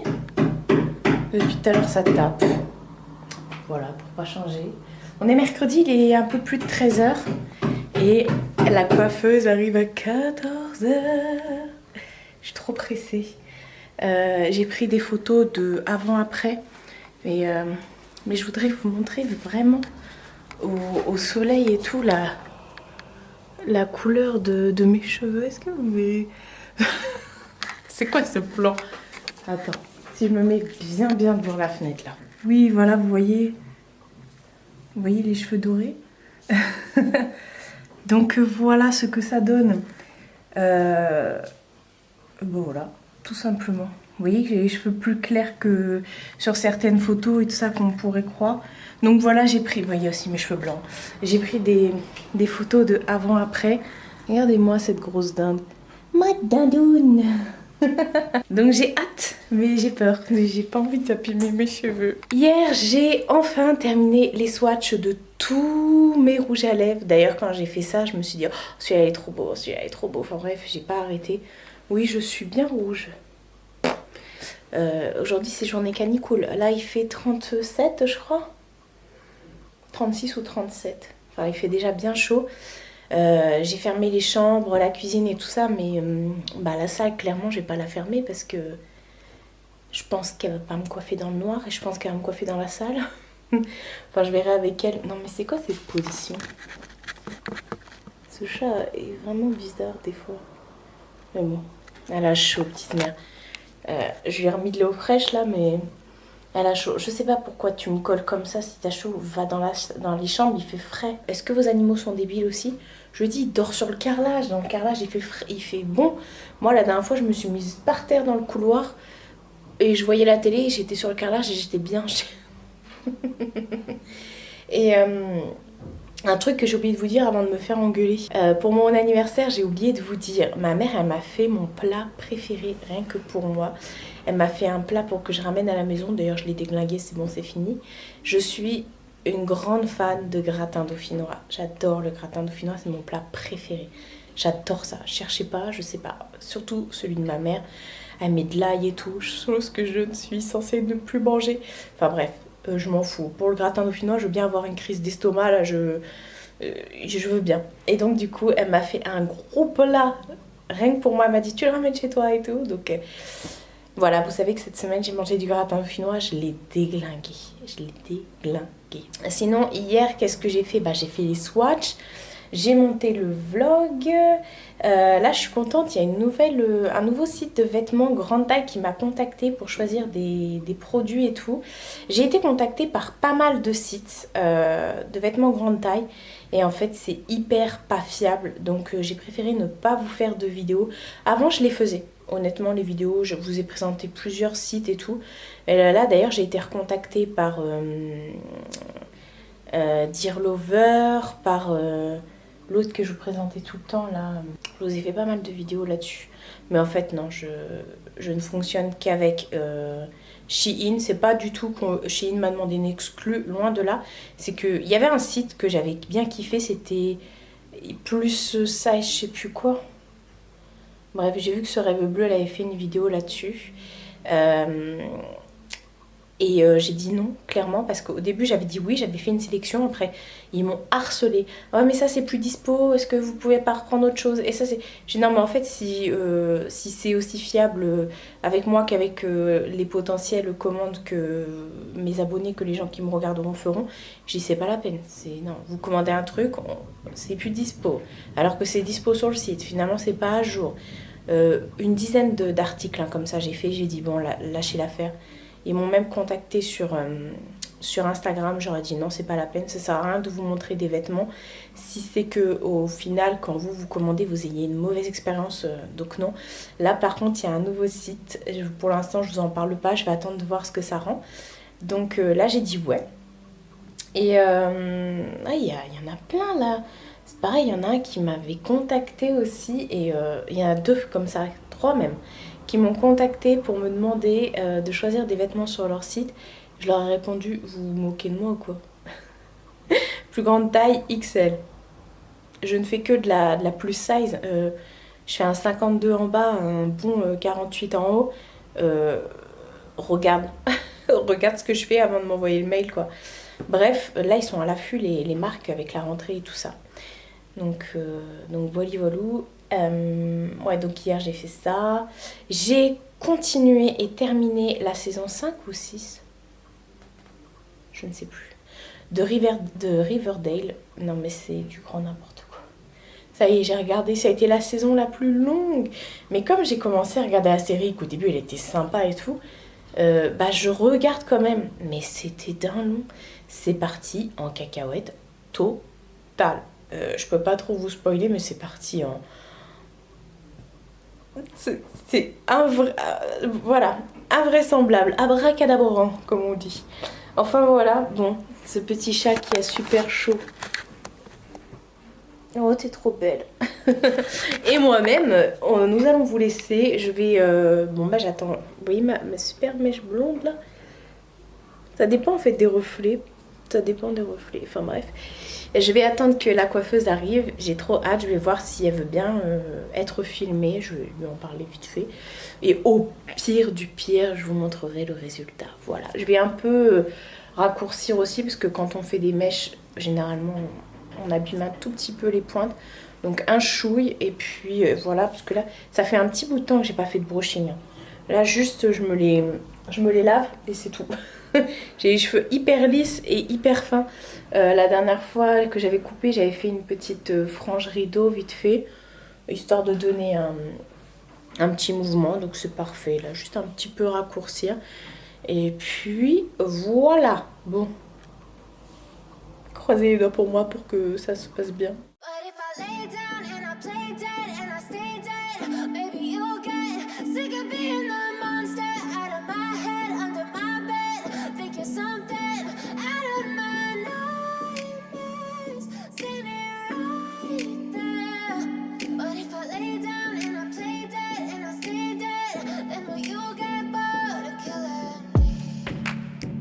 Depuis tout à l'heure ça tape. Voilà, pour pas changer. On est mercredi, il est un peu plus de 13h. Et la coiffeuse arrive à 14h. Je suis trop pressée. J'ai pris des photos de avant-après. Mais je voudrais vous montrer vraiment au soleil et tout la couleur de mes cheveux. Est-ce que vous voyez? C'est quoi ce plan? Attends, si je me mets bien devant la fenêtre là. Oui, voilà, vous voyez les cheveux dorés. Donc voilà ce que ça donne. Bon voilà, tout simplement. Vous voyez que j'ai les cheveux plus clairs que sur certaines photos et tout ça qu'on pourrait croire. Donc voilà, j'ai pris, vous voyez aussi mes cheveux blancs. J'ai pris des photos de avant-après. Regardez-moi cette grosse dinde. Ma dindoune. Donc j'ai hâte, mais j'ai peur. J'ai pas envie d'abîmer mes cheveux. Hier, j'ai enfin terminé les swatchs de tous mes rouges à lèvres. D'ailleurs, quand j'ai fait ça, je me suis dit, oh, celui-là est trop beau, celui-là est trop beau. Enfin bref, j'ai pas arrêté. Oui, je suis bien rouge. Aujourd'hui, c'est journée canicule. Là, il fait 37, je crois. 36 ou 37. Enfin, il fait déjà bien chaud. J'ai fermé les chambres, la cuisine et tout ça, mais la salle, clairement, je vais pas la fermer parce que je pense qu'elle va pas me coiffer dans le noir et je pense qu'elle va me coiffer dans la salle. Enfin, je verrai avec elle. Non, mais c'est quoi cette position? Ce chat est vraiment bizarre des fois. Mais bon, elle a chaud, petite mère. Je lui ai remis de l'eau fraîche là, mais elle a chaud. Je sais pas pourquoi tu me colles comme ça. Si t'as chaud, va dans les chambres, il fait frais. Est-ce que vos animaux sont débiles aussi? Je lui dis, il dort sur le carrelage. Dans le carrelage, il fait bon. Moi, la dernière fois, je me suis mise par terre dans le couloir et je voyais la télé et j'étais sur le carrelage et j'étais bien. Et un truc que j'ai oublié de vous dire avant de me faire engueuler. Pour mon anniversaire, j'ai oublié de vous dire, ma mère, elle m'a fait mon plat préféré, rien que pour moi. Elle m'a fait un plat pour que je ramène à la maison. D'ailleurs, je l'ai déglingué, c'est bon, c'est fini. Je suis une grande fan de gratin dauphinois. J'adore le gratin dauphinois, c'est mon plat préféré. J'adore ça. Cherchez pas, je sais pas. Surtout celui de ma mère. Elle met de l'ail et tout, chose que je ne suis censée ne plus manger. Enfin bref, je m'en fous. Pour le gratin dauphinois, je veux bien avoir une crise d'estomac, là, je veux bien. Et donc du coup, elle m'a fait un gros plat. Rien que pour moi, elle m'a dit, tu le ramènes chez toi et tout. Donc voilà, vous savez que cette semaine, j'ai mangé du gratin dauphinois, je l'ai déglingué. Je l'ai déglingué. Sinon, hier, qu'est-ce que j'ai fait? J'ai fait les swatchs. J'ai monté le vlog. Là, je suis contente. Il y a un nouveau site de vêtements grande taille qui m'a contactée pour choisir des produits et tout. J'ai été contactée par pas mal de sites de vêtements grande taille. Et en fait, c'est hyper pas fiable. Donc, j'ai préféré ne pas vous faire de vidéos. Avant, je les faisais. Honnêtement, les vidéos, je vous ai présenté plusieurs sites et tout. Et là, d'ailleurs, j'ai été recontactée par Dear Lover, par l'autre que je vous présentais tout le temps là. Je vous ai fait pas mal de vidéos là-dessus. Mais en fait, non, je ne fonctionne qu'avec Shein. C'est pas du tout que Shein m'a demandé une exclue, loin de là. C'est qu'il y avait un site que j'avais bien kiffé, c'était plus ça et je sais plus quoi. Bref, j'ai vu que ce Rêve Bleu, elle avait fait une vidéo là-dessus. Et j'ai dit non, clairement, parce qu'au début j'avais dit oui, j'avais fait une sélection, après ils m'ont harcelé. Ouais, mais ça c'est plus dispo, est-ce que vous pouvez pas reprendre autre chose? Et ça c'est. J'ai dit non, mais en fait, si c'est aussi fiable avec moi qu'avec les potentielles commandes que mes abonnés, que les gens qui me regarderont feront, j'ai dit c'est pas la peine. Non, vous commandez un truc, c'est plus dispo. Alors que c'est dispo sur le site, finalement c'est pas à jour. Une dizaine d'articles hein, comme ça j'ai fait, j'ai dit bon, lâchez l'affaire. Ils m'ont même contacté sur Instagram, j'aurais dit non, c'est pas la peine, ça sert à rien de vous montrer des vêtements si c'est que au final, quand vous commandez, vous ayez une mauvaise expérience, donc non. Là par contre, il y a un nouveau site, pour l'instant je vous en parle pas, je vais attendre de voir ce que ça rend. Donc là j'ai dit ouais. Et il y en a plein là. C'est pareil, il y en a un qui m'avait contacté aussi et il y en a deux comme ça, trois même, qui m'ont contacté pour me demander de choisir des vêtements sur leur site. Je leur ai répondu, vous vous moquez de moi ou quoi? Plus grande taille XL. Je ne fais que de la plus size. Je fais un 52 en bas, un bon 48 en haut. Regarde. Regarde ce que je fais avant de m'envoyer le mail quoi. Bref, là ils sont à l'affût les marques avec la rentrée et tout ça. Donc voilou. Ouais, donc hier j'ai fait ça. J'ai continué et terminé la saison 5 ou 6, je ne sais plus, de Riverdale. Non mais c'est du grand n'importe quoi. Ça y est, j'ai regardé, ça a été la saison la plus longue. Mais comme j'ai commencé à regarder la série, qu'au début elle était sympa et tout, je regarde quand même. Mais c'était d'un long. C'est parti en cacahuète totale. Je peux pas trop vous spoiler, mais c'est parti en... C'est voilà, invraisemblable, abracadabrant, comme on dit. Enfin voilà, bon, ce petit chat qui a super chaud. Oh, t'es trop belle. Et moi-même, nous allons vous laisser. Je vais... Bon, bah j'attends. Vous voyez ma super mèche blonde là? Ça dépend en fait des reflets. Ça dépend des reflets. Enfin bref. Je vais attendre que la coiffeuse arrive. J'ai trop hâte. Je vais voir si elle veut bien être filmée. Je vais lui en parler vite fait. Et au pire du pire, je vous montrerai le résultat. Voilà. Je vais un peu raccourcir aussi parce que quand on fait des mèches, généralement... On abîme un tout petit peu les pointes. Donc un chouille et puis voilà. Parce que là, ça fait un petit bout de temps que j'ai pas fait de brushing. Là, juste, je me les lave et c'est tout. J'ai les cheveux hyper lisses et hyper fins. La dernière fois que j'avais coupé, j'avais fait une petite frange rideau vite fait. Histoire de donner un petit mouvement. Donc c'est parfait. Là, juste un petit peu raccourcir. Et puis voilà. Bon. Croisez les doigts pour moi pour que ça se passe bien.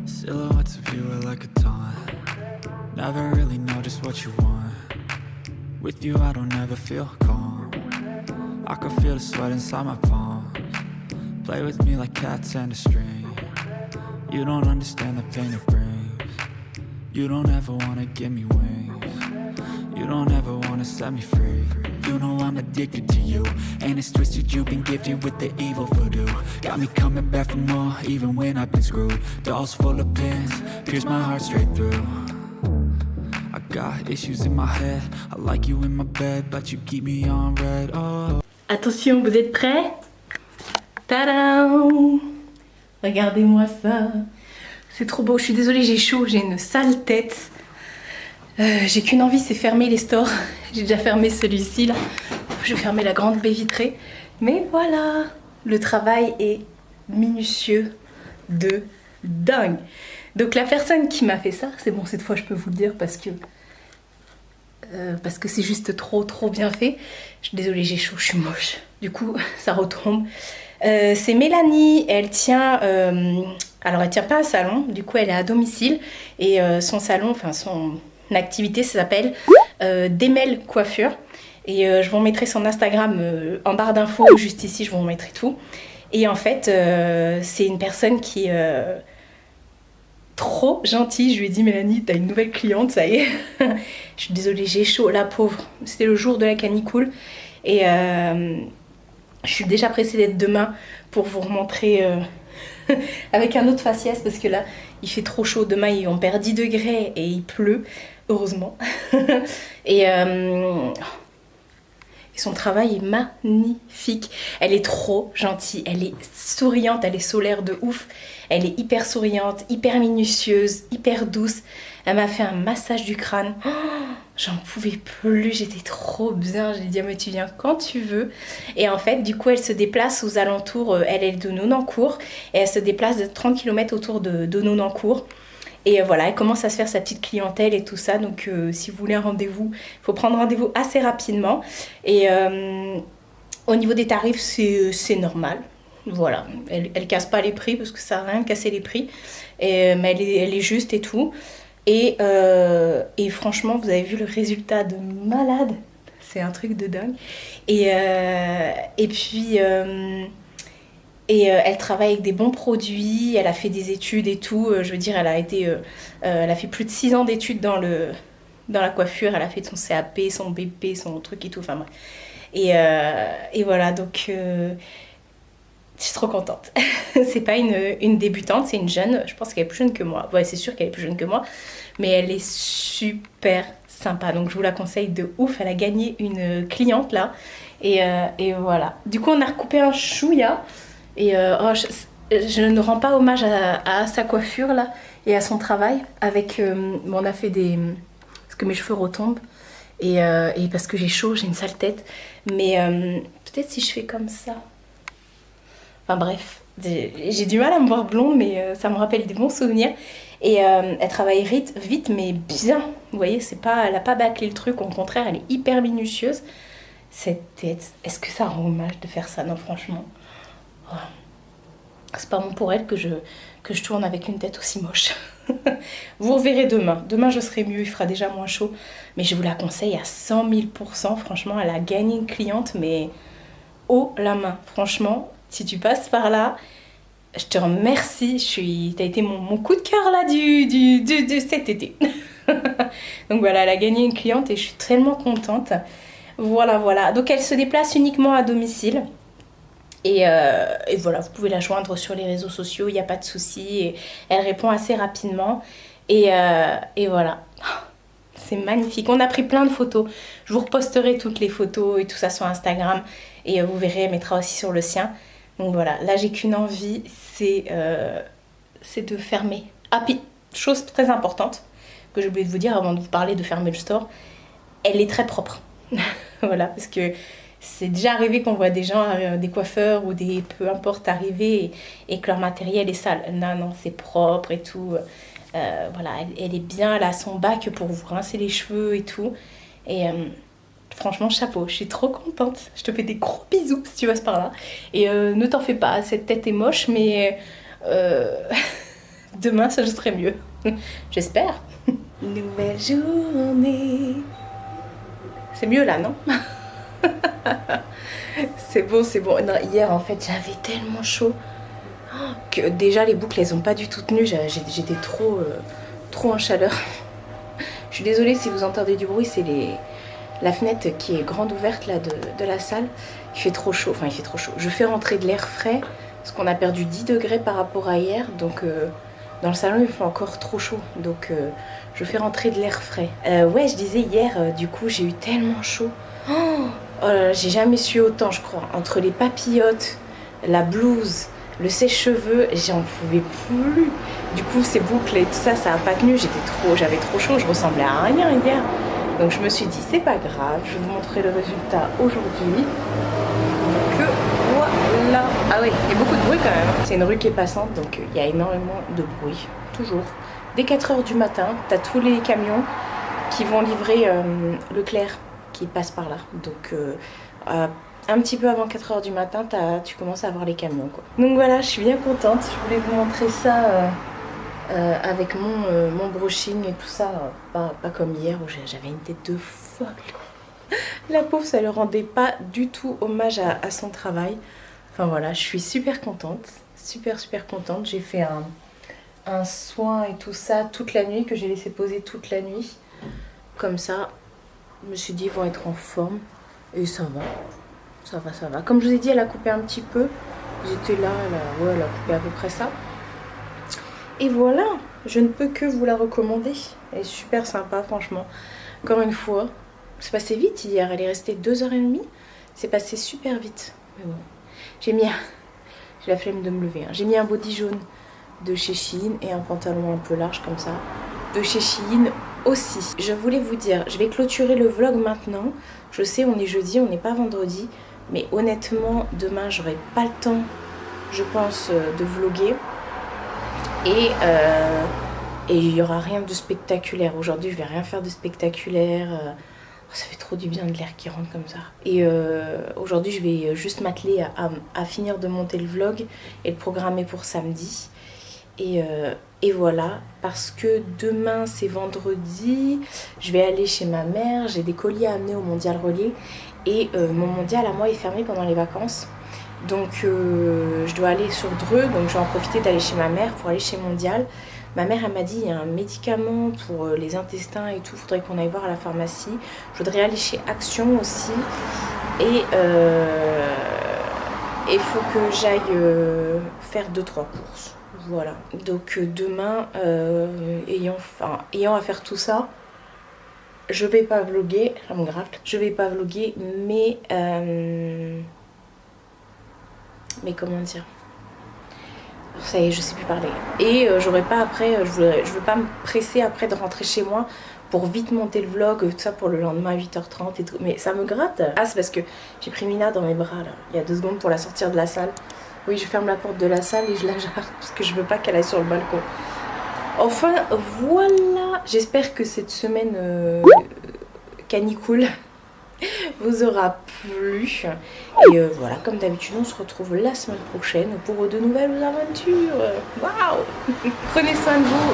Silhouettes of you are like a taunt. Never really know just what you want. With you I don't ever feel calm. I can feel the sweat inside my palms. Play with me like cats and a string. You don't understand the pain it brings. You don't ever wanna give me wings. You don't ever wanna set me free. You know I'm addicted to you, and it's twisted, you've been gifted with the evil voodoo. Got me coming back for more, even when I've been screwed. Dolls full of pins, pierce my heart straight through. I got issues in my head, I like you in my bed, but you keep me on red, oh. Attention, vous êtes prêts? Tadam! Regardez-moi ça. C'est trop beau, je suis désolée, j'ai chaud, j'ai une sale tête. J'ai qu'une envie, c'est fermer les stores. J'ai déjà fermé celui-ci là. Je vais fermer la grande baie vitrée. Mais voilà, le travail est minutieux de dingue. Donc la personne qui m'a fait ça, c'est bon, cette fois je peux vous le dire parce que c'est juste trop bien fait. Je suis désolée, j'ai chaud, je suis moche. Du coup, ça retombe. C'est Mélanie, elle tient... alors elle tient pas un salon, du coup elle est à domicile. Et son salon, enfin son activité, ça s'appelle Demel Coiffure. Et je vous mettrai son Instagram en barre d'infos, juste ici, je vous mettrai tout. Et en fait, c'est une personne qui est trop gentille. Je lui ai dit, Mélanie, t'as une nouvelle cliente, ça y est. Je suis désolée, j'ai chaud, la pauvre. C'était le jour de la canicule. Et je suis déjà pressée d'être demain pour vous remontrer avec un autre faciès parce que là, il fait trop chaud. Demain, on perd 10 degrés et il pleut, heureusement. Et son travail est magnifique. Elle est trop gentille, elle est souriante, elle est solaire de ouf. Elle est hyper souriante, hyper minutieuse, hyper douce. Elle m'a fait un massage du crâne. Oh, j'en pouvais plus, j'étais trop bien. J'ai dit, ah, mais tu viens quand tu veux. Et en fait, du coup, elle se déplace aux alentours. Elle est de Nonancourt. Et elle se déplace de 30 km autour de Nonancourt. Et voilà, elle commence à se faire sa petite clientèle et tout ça. Donc, si vous voulez un rendez-vous, il faut prendre rendez-vous assez rapidement. Et au niveau des tarifs, c'est normal. Voilà, elle casse pas les prix parce que ça n'a rien de casser les prix. Mais elle est juste et tout. Et franchement, vous avez vu le résultat de malade. C'est un truc de dingue. Et puis... elle travaille avec des bons produits, elle a fait des études et tout. Je veux dire, elle a fait plus de 6 ans d'études dans la coiffure. Elle a fait son CAP, son BP, son truc et tout. Enfin bref. Et voilà, donc je suis trop contente. C'est pas une débutante, c'est une jeune. Je pense qu'elle est plus jeune que moi. Ouais, c'est sûr qu'elle est plus jeune que moi. Mais elle est super sympa. Donc je vous la conseille de ouf. Elle a gagné une cliente là. Et voilà. Du coup, on a recoupé un chouïa. Et je ne rends pas hommage à sa coiffure là et à son travail avec on a fait parce que mes cheveux retombent et parce que j'ai chaud, j'ai une sale tête, mais peut-être si je fais comme ça, enfin bref, J'ai du mal à me voir blonde, mais ça me rappelle des bons souvenirs. Et elle travaille vite, mais bien. Vous voyez, elle a pas bâclé le truc, au contraire, elle est hyper minutieuse. Cette tête, est-ce que ça rend hommage de faire ça? Non, franchement. Oh. C'est pas bon pour elle que je tourne avec une tête aussi moche. Vous reverrez demain. Demain, je serai mieux, il fera déjà moins chaud. Mais je vous la conseille à 100 000 %. Franchement, elle a gagné une cliente, mais haut la main. Franchement, si tu passes par là, je te remercie. T'as été mon coup de cœur là de cet été. Donc voilà, elle a gagné une cliente et je suis tellement contente. Voilà. Donc elle se déplace uniquement à domicile. Et voilà, vous pouvez la joindre sur les réseaux sociaux, il n'y a pas de souci. Et elle répond assez rapidement. Et voilà. C'est magnifique. On a pris plein de photos. Je vous reposterai toutes les photos et tout ça sur Instagram. Et vous verrez, elle mettra aussi sur le sien. Donc voilà, là j'ai qu'une envie, c'est de fermer. Ah puis, chose très importante que j'ai oublié de vous dire avant de vous parler de fermer le store, elle est très propre. Voilà, parce que c'est déjà arrivé qu'on voit des gens, des coiffeurs ou des peu importe arriver et que leur matériel est sale. Non, c'est propre et tout. Voilà, elle est bien, elle a son bac pour vous rincer les cheveux et tout. Et franchement, chapeau, je suis trop contente. Je te fais des gros bisous si tu passes par là. Et ne t'en fais pas, cette tête est moche, mais demain, ça, je serai mieux. J'espère. Nouvelle journée. C'est mieux là, non? C'est bon. Non, hier, en fait, j'avais tellement chaud que déjà, les boucles, elles ont pas du tout tenu. J'étais trop en chaleur. Je suis désolée si vous entendez du bruit, c'est la fenêtre qui est grande ouverte là de la salle. Il fait trop chaud. Je fais rentrer de l'air frais parce qu'on a perdu 10 degrés par rapport à hier. Donc dans le salon, il fait encore trop chaud. Donc je fais rentrer de l'air frais. Ouais, je disais hier, du coup, j'ai eu tellement chaud. Oh là là, j'ai jamais su autant, je crois. Entre les papillotes, la blouse, le sèche-cheveux, j'en pouvais plus. Du coup, ces boucles et tout ça, ça a pas tenu. J'avais trop chaud, je ressemblais à rien hier. Donc je me suis dit, c'est pas grave, je vais vous montrer le résultat aujourd'hui. Que voilà. Ah oui, il y a beaucoup de bruit quand même. C'est une rue qui est passante, donc il y a énormément de bruit. Toujours. Dès 4 h du matin, t'as tous les camions qui vont livrer Leclerc qui passent par là. Donc un petit peu avant 4 h du matin, tu commences à voir les camions, quoi. Donc voilà, je suis bien contente. Je voulais vous montrer ça avec mon brushing et tout ça. Pas comme hier où j'avais une tête de folle. La pauvre, ça ne rendait pas du tout hommage à son travail. Enfin voilà, je suis super contente. Super contente. J'ai fait un soin et tout ça toute la nuit, que j'ai laissé poser toute la nuit. Comme ça, je me suis dit, ils vont être en forme. Et ça va. Ça va. Comme je vous ai dit, elle a coupé un petit peu. J'étais là, elle a coupé à peu près ça. Et voilà, je ne peux que vous la recommander. Elle est super sympa, franchement. Encore une fois, c'est passé vite hier. Elle est restée 2 h 30. C'est passé super vite. Mais bon, j'ai la flemme de me lever. J'ai mis un body jaune de chez Shein et un pantalon un peu large comme ça de chez Shein aussi. Je voulais vous dire, je vais clôturer le vlog maintenant. Je sais, on est jeudi, on n'est pas vendredi. Mais honnêtement, demain, j'aurai pas le temps, je pense, de vlogger. Et il n'y aura rien de spectaculaire. Aujourd'hui, je vais rien faire de spectaculaire. Ça fait trop du bien de l'air qui rentre comme ça. Et aujourd'hui, je vais juste m'atteler à finir de monter le vlog et le programmer pour samedi. Et voilà, parce que demain c'est vendredi, je vais aller chez ma mère, j'ai des colis à amener au Mondial Relais. Et mon Mondial à moi est fermé pendant les vacances. Donc je dois aller sur Dreux, donc je vais en profiter d'aller chez ma mère pour aller chez Mondial. Ma mère, elle m'a dit, il y a un médicament pour les intestins et tout, faudrait qu'on aille voir à la pharmacie. Je voudrais aller chez Action aussi. Et il faut que j'aille faire 2-3 courses. Voilà. Donc demain, ayant à faire tout ça, je vais pas vlogger, ça me gratte. Je vais pas vlogger, mais comment dire, ça y est, je sais plus parler. Et j'aurais pas après, je veux pas me presser après de rentrer chez moi pour vite monter le vlog, tout ça pour le lendemain à 8 h 30 et tout. Mais ça me gratte. Ah, c'est parce que j'ai pris Mina dans mes bras là, il y a 2 secondes pour la sortir de la salle. Oui, je ferme la porte de la salle et je la jarre parce que je veux pas qu'elle aille sur le balcon. Enfin, voilà. J'espère que cette semaine canicule vous aura plu. Et voilà, comme d'habitude, on se retrouve la semaine prochaine pour de nouvelles aventures. Waouh! Prenez soin de vous.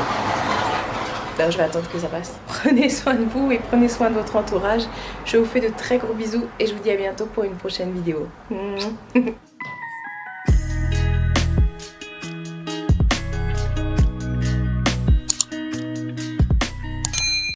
Ben, je vais attendre que ça passe. Prenez soin de vous et prenez soin de votre entourage. Je vous fais de très gros bisous et je vous dis à bientôt pour une prochaine vidéo.